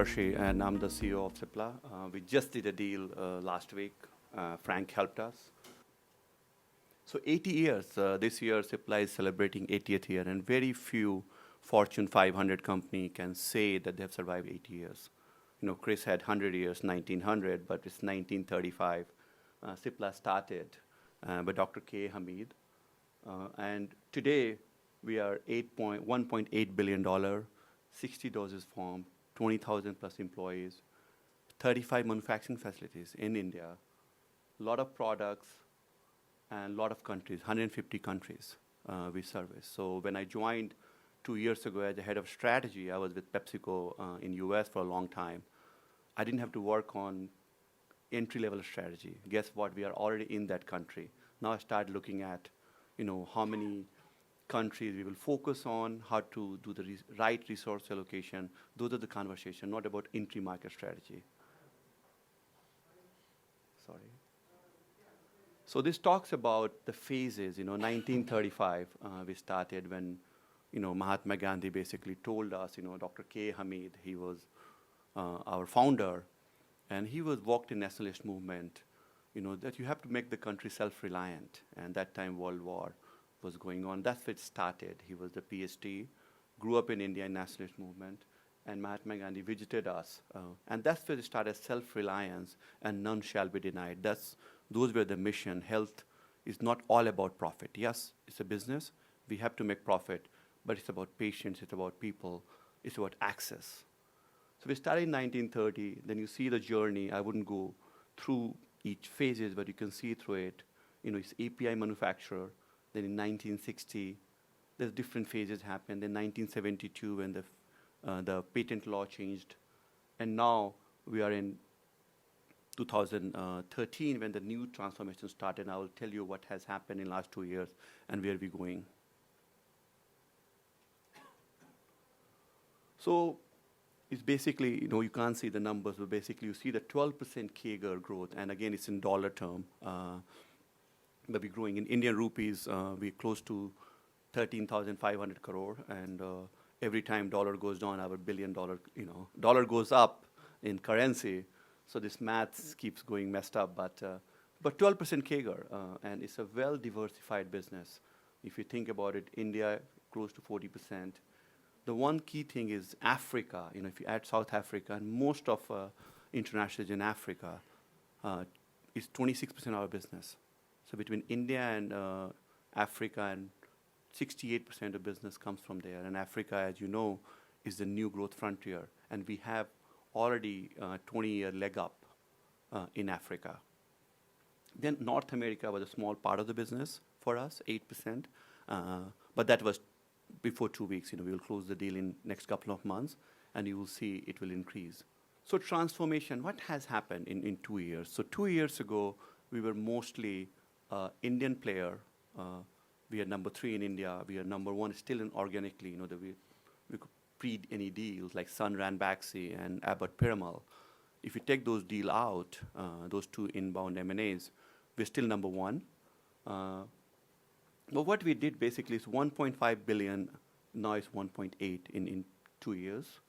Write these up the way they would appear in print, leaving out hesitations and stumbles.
Priyadarshi, and I'm the CEO of Cipla. We just did a deal last week. Frank helped us. So 80 years. This year, Cipla is celebrating 80th year, and very few Fortune 500 company can say that they have survived 80 years. You know, Chris had 100 years, 1900, but it's 1935. Cipla started by Dr. K. Hamid. And today, we are $1.8 billion, 60 doses formed, 20,000 plus employees, 35 manufacturing facilities in India, a lot of products, and a lot of countries, 150 countries we service. So when I joined 2 years ago as the head of strategy, I was with PepsiCo in US for a long time. I didn't have to work on entry-level strategy. Guess what? We are already in that country. Now I started looking at, you know, how many countries we will focus on, how to do the right resource allocation. Those are the conversation, not about entry market strategy. Sorry. So this talks about the phases. You know, 1935 we started when, you know, Mahatma Gandhi basically told us, you know, Dr. K. Hamid, he was our founder, and he was walked in nationalist movement, you know, that you have to make the country self-reliant. And that time World War was going on. That's where it started. He was the PhD, grew up in India in nationalist movement, and Mahatma Gandhi visited us. And that's where it started, self-reliance, and none shall be denied. Those were the mission. Health is not all about profit. Yes, it's a business. We have to make profit, but it's about patients, it's about people, it's about access. So we started in 1930, then you see the journey. I wouldn't go through each phases, but you can see through it. You know, it's API manufacturer. Then in 1960, there's different phases happened. Then 1972, when the patent law changed. And now we are in 2013, when the new transformation started. And I will tell you what has happened in the last 2 years and where we're going. So it's basically, you know, you can't see the numbers, but basically you see the 12% CAGR growth. And again, it's in dollar term. But we're growing in Indian rupees. We're close to 13,500 crore. And every time dollar goes down, our $1 billion, you know, dollar goes up in currency. So this math keeps going messed up. But 12% CAGR. And it's a well-diversified business. If you think about it, India, close to 40%. The one key thing is Africa. You know, if you add South Africa, and most of international is in Africa, is 26% of our business. So between India and Africa, and 68% of business comes from there. And Africa, as you know, is the new growth frontier. And we have already 20-year leg up in Africa. Then North America was a small part of the business for us, 8%. But that was before 2 weeks. You know, we will close the deal in next couple of months, and you will see it will increase. So transformation, what has happened in 2 years? So 2 years ago, we were mostly Indian player. We are number 3 in India. We are number 1 still in organically. You know, we could pre any deals like Sun Ranbaxy and Abbott Piramal. If you take those deal out, those 2 inbound M&As, we're still number 1. But what we did basically is 1.5 billion, now it's 1.8 in 2 years.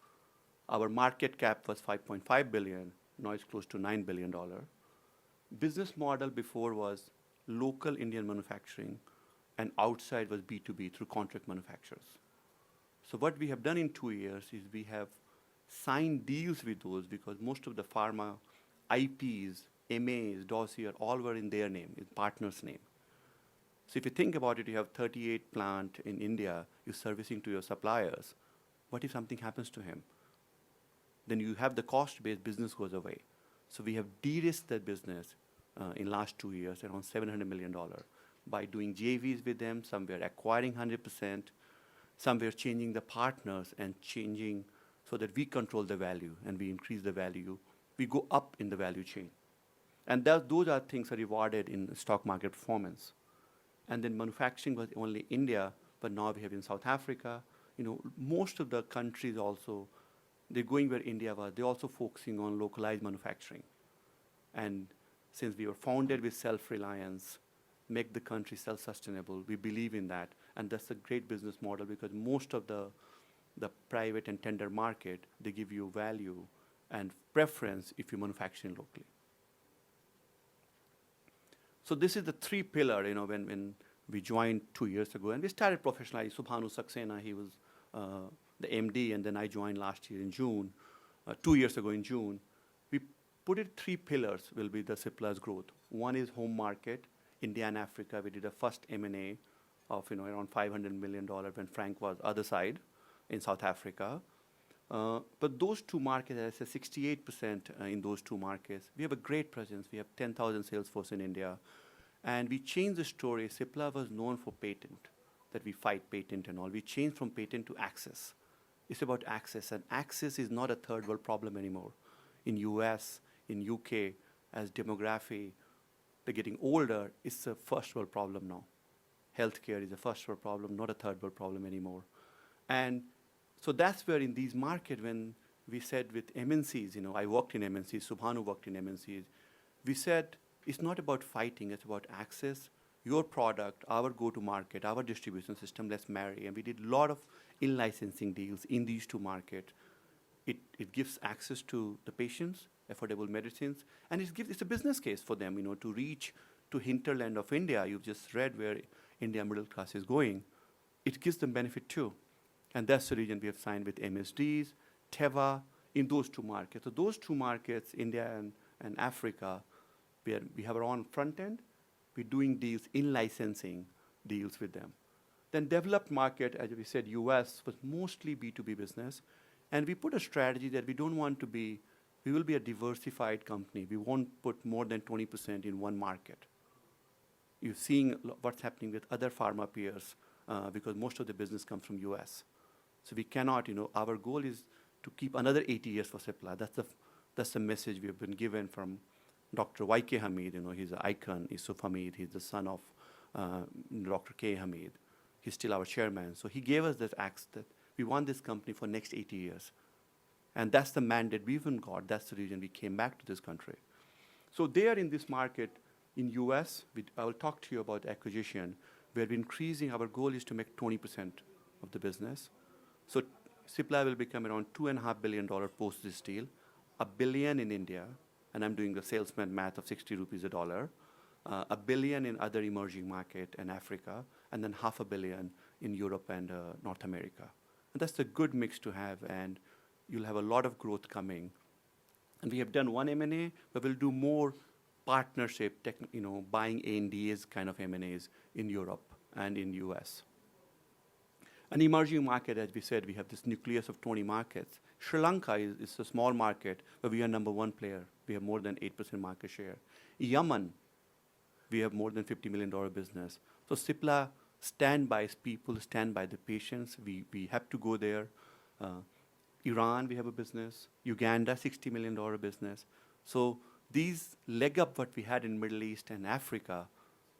Our market cap was 5.5 billion, now it's close to $9 billion. Business model before was local Indian manufacturing, and outside was B2B through contract manufacturers. So what we have done in 2 years is we have signed deals with those, because most of the pharma IPs, MAs, dossier, all were in their name, in partner's name. So if you think about it, you have 38 plant in India, you're servicing to your suppliers. What if something happens to him? Then you have the cost-based business goes away. So we have de-risked that business in last 2 years, around $700 million, by doing JVs with them. Some we're acquiring 100%, some we're changing the partners and changing so that we control the value and we increase the value. We go up in the value chain. And those are things that are rewarded in stock market performance. And then manufacturing was only India, but now we have in South Africa. You know, most of the countries also, they're going where India was. They're also focusing on localized manufacturing. And since we were founded with self-reliance, make the country self-sustainable, we believe in that. And that's a great business model, because most of the private and tender market, they give you value, and preference if you manufacture locally. So this is the three pillar, when we joined 2 years ago, and we started professionalizing. Subhanu Saxena, he was the MD, and then I joined last year in June, 2 years ago in June. We put it three pillars will be the Cipla's growth. One is home market, India and Africa. We did a first M&A of around $500 million when Frank was other side in South Africa. But those two markets, as I said, 68% in those two markets. We have a great presence. We have 10,000 sales force in India. And we changed the story. Cipla was known for patent, that we fight patent and all. We changed from patent to access. It's about access. And access is not a third world problem anymore. In US, in UK, as demography, they're getting older, it's a first world problem now. Healthcare is a first world problem, not a third world problem anymore. And so that's where in these markets, when we said with MNCs, I worked in MNCs, Subhanu worked in MNCs, we said it's not about fighting, it's about access. Your product, our go-to-market, our distribution system, let's marry. And we did a lot of in-licensing deals in these two markets. It gives access to the patients, affordable medicines, and it's a business case for them, to reach to hinterland of India. You've just read where India middle class is going. It gives them benefit too. And that's the reason we have signed with MSDs, Teva, in those two markets. So those two markets, India and Africa, we have our own front end. We're doing deals, in licensing deals with them. Then developed market, as we said, US was mostly B2B business. And we put a strategy that we don't want to be, we will be a diversified company. We won't put more than 20% in one market. You're seeing what's happening with other pharma peers because most of the business comes from US. So we cannot, our goal is to keep another 80 years for Cipla. That's the message we have been given from Dr. Y.K. Hamid. He's an icon, Yusuf Hamid. He's the son of Dr. K. Hamid. He's still our chairman. So he gave us that axe that we want this company for next 80 years. And that's the mandate we even got. That's the reason we came back to this country. So there in this market, in US, I will talk to you about acquisition, where we're increasing, our goal is to make 20% of the business. So Cipla will become around $2.5 billion post this deal, $1 billion in India, and I'm doing the salesman math of 60 rupees a dollar, $1 billion in other emerging market and Africa, and then $500 million in Europe and North America. And that's a good mix to have, and you'll have a lot of growth coming. And we have done one M&A, but we'll do more partnership, buying A&Ds kind of M&As in Europe and in US. An emerging market, as we said, we have this nucleus of 20 markets. Sri Lanka is a small market, but we are number one player. We have more than 8% market share. Yemen, we have more than $50 million business. So Cipla stand by people, stand by the patients. We have to go there. Iran, we have a business. Uganda, $60 million business. So these leg up what we had in Middle East and Africa,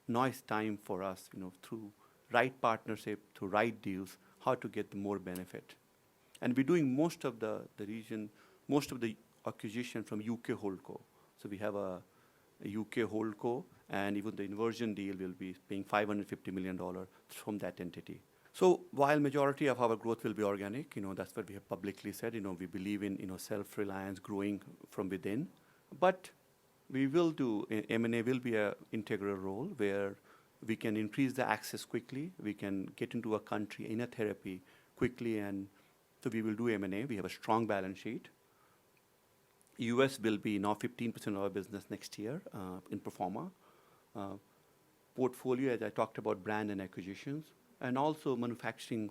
now it's time for us, through right partnership, through right deals, how to get the more benefit. And we're doing most of the region, most of the acquisition from UK Holdco. So we have a UK Holdco, and even the inversion deal will be paying $550 million from that entity. So while majority of our growth will be organic, that's what we have publicly said, we believe in, self-reliance, growing from within. But we will do, M&A will be an integral role where we can increase the access quickly. We can get into a country in a therapy quickly, and so we will do M&A. We have a strong balance sheet. US will be now 15% of our business next year in pro forma. Portfolio, as I talked about, brand and acquisitions, and also manufacturing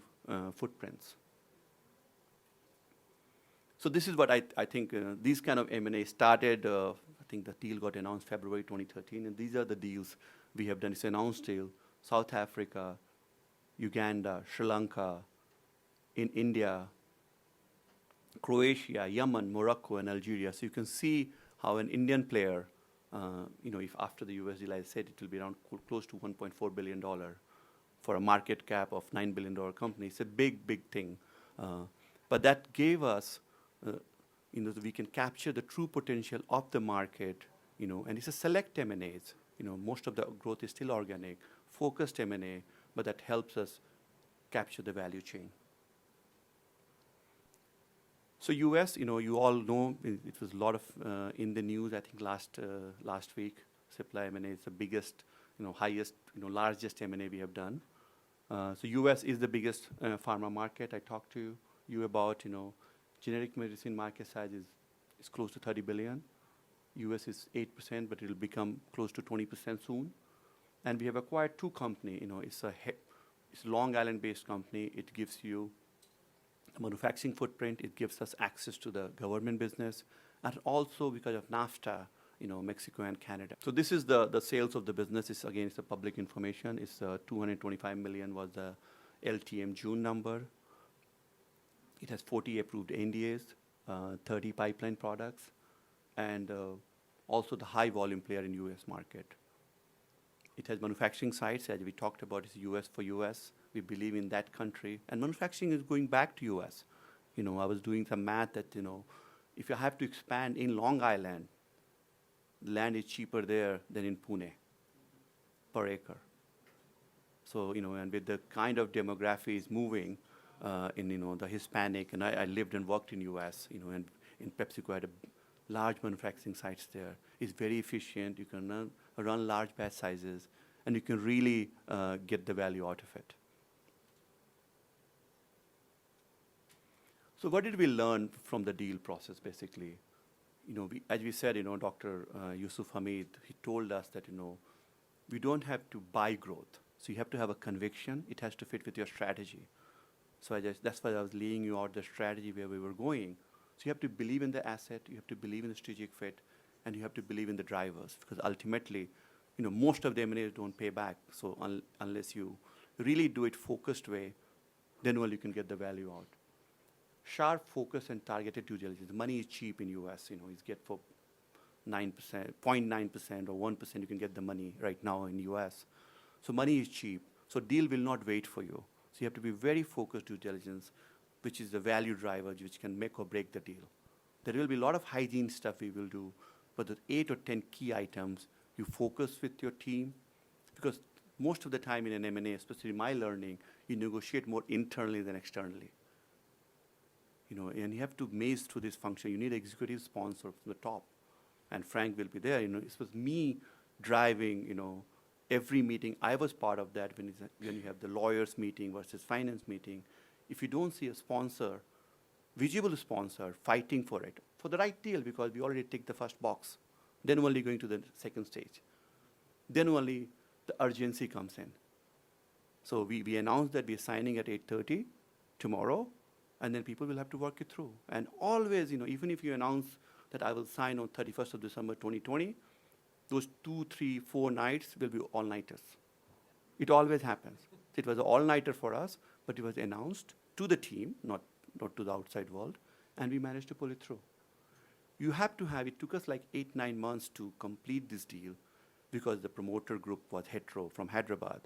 footprints. So this is what I think these kind of M&A started. I think the deal got announced February 2013, and these are the deals we have done. It's an announced deal: South Africa, Uganda, Sri Lanka, in India, Croatia, Yemen, Morocco, and Algeria. So you can see how an Indian player, if after the US deal, I said it will be around close to $1.4 billion for a market cap of $9 billion company. It's a big, big thing. But that gave us, we can capture the true potential of the market, and it's a select M&As. Most of the growth is still organic, focused M&A, but that helps us capture the value chain. So US, you all know it was a lot of in the news. I think last week, Cipla M&A is the biggest, highest, largest M&A we have done. So US is the biggest pharma market. I talked to you about, generic medicine market size is close to 30 billion. US is 8%, but it'll become close to 20% soon. And we have acquired two companies. It's a Long Island-based company. It gives you a manufacturing footprint. It gives us access to the government business, and also because of NAFTA, Mexico and Canada. So this is the sales of the business. It's the public information. It's 225 million was the LTM June number. It has 40 approved NDAs, 30 pipeline products, and also the high volume player in US market. It has manufacturing sites, as we talked about, it's US for US. We believe in that country. And manufacturing is going back to US. I was doing some math that, if you have to expand in Long Island, land is cheaper there than in Pune per acre. So, and with the kind of demography is moving in, the Hispanic, and I lived and worked in US, and in PepsiCo had a large manufacturing sites there. It's very efficient. You can run large batch sizes, and you can really get the value out of it. So what did we learn from the deal process, basically? As we said, Dr. Yusuf Hamid, he told us that, we don't have to buy growth. So you have to have a conviction. It has to fit with your strategy. So that's why I was laying you out the strategy where we were going. So you have to believe in the asset, you have to believe in the strategic fit, and you have to believe in the drivers. Because ultimately, most of the M&As don't pay back. So unless you really do it focused way, then only you can get the value out. Sharp focus and targeted due diligence. Money is cheap in US. It's get for 9%, 0.9% or 1%. You can get the money right now in US. So money is cheap. So deal will not wait for you. So you have to be very focused due diligence, which is the value driver, which can make or break the deal. There will be a lot of hygiene stuff we will do, but the 8 or 10 key items, you focus with your team, because most of the time in an M&A, especially my learning, you negotiate more internally than externally. And you have to maze through this function. You need an executive sponsor from the top, and Frank will be there. It was me driving, every meeting. I was part of that when you have the lawyers meeting versus finance meeting. If you don't see a sponsor, visible sponsor, fighting for it, for the right deal, because we already ticked the first box, then only going to the second stage. Then only the urgency comes in. So we announced that we're signing at 8:30 tomorrow, and then people will have to work it through. And always, even if you announce that I will sign on 31st of December 2020, those 2, 3, 4 nights will be all-nighters. It always happens. It was an all-nighter for us, but it was announced to the team, not to the outside world, and we managed to pull it through. You have to have, it took us like 8, 9 months to complete this deal because the promoter group was hetero from Hyderabad.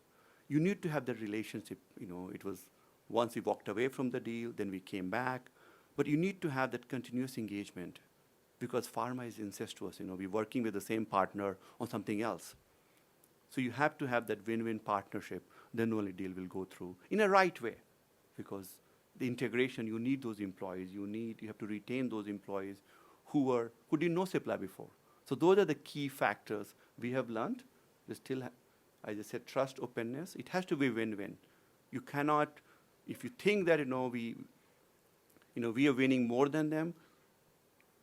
You need to have that relationship. It was once we walked away from the deal, then we came back. But you need to have that continuous engagement because pharma is incestuous. We're working with the same partner on something else. So you have to have that win-win partnership, then only deal will go through in a right way. Because the integration, you need those employees. You have to retain those employees who didn't know Cipla before. So those are the key factors we have learned. We still, as I said, trust, openness. It has to be win-win. You cannot, if you think that we are winning more than them,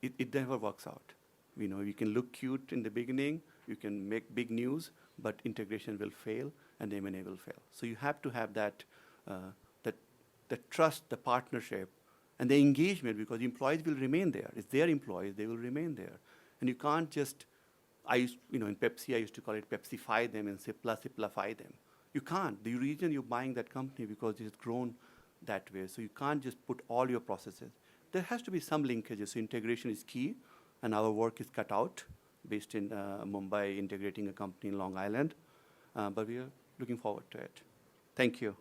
it never works out. You can look cute in the beginning, you can make big news, but integration will fail and the M&A will fail. So you have to have that trust, the partnership, and the engagement, because the employees will remain there. It's their employees, they will remain there. And you can't just, in Pepsi, I used to call it Pepsi-fy them and Cipla-fy them. You can't. The reason you're buying that company because it's grown that way. So you can't just put all your processes. There has to be some linkages. So integration is key, and our work is cut out, based in Mumbai, integrating a company in Long Island. But we are looking forward to it. Thank you.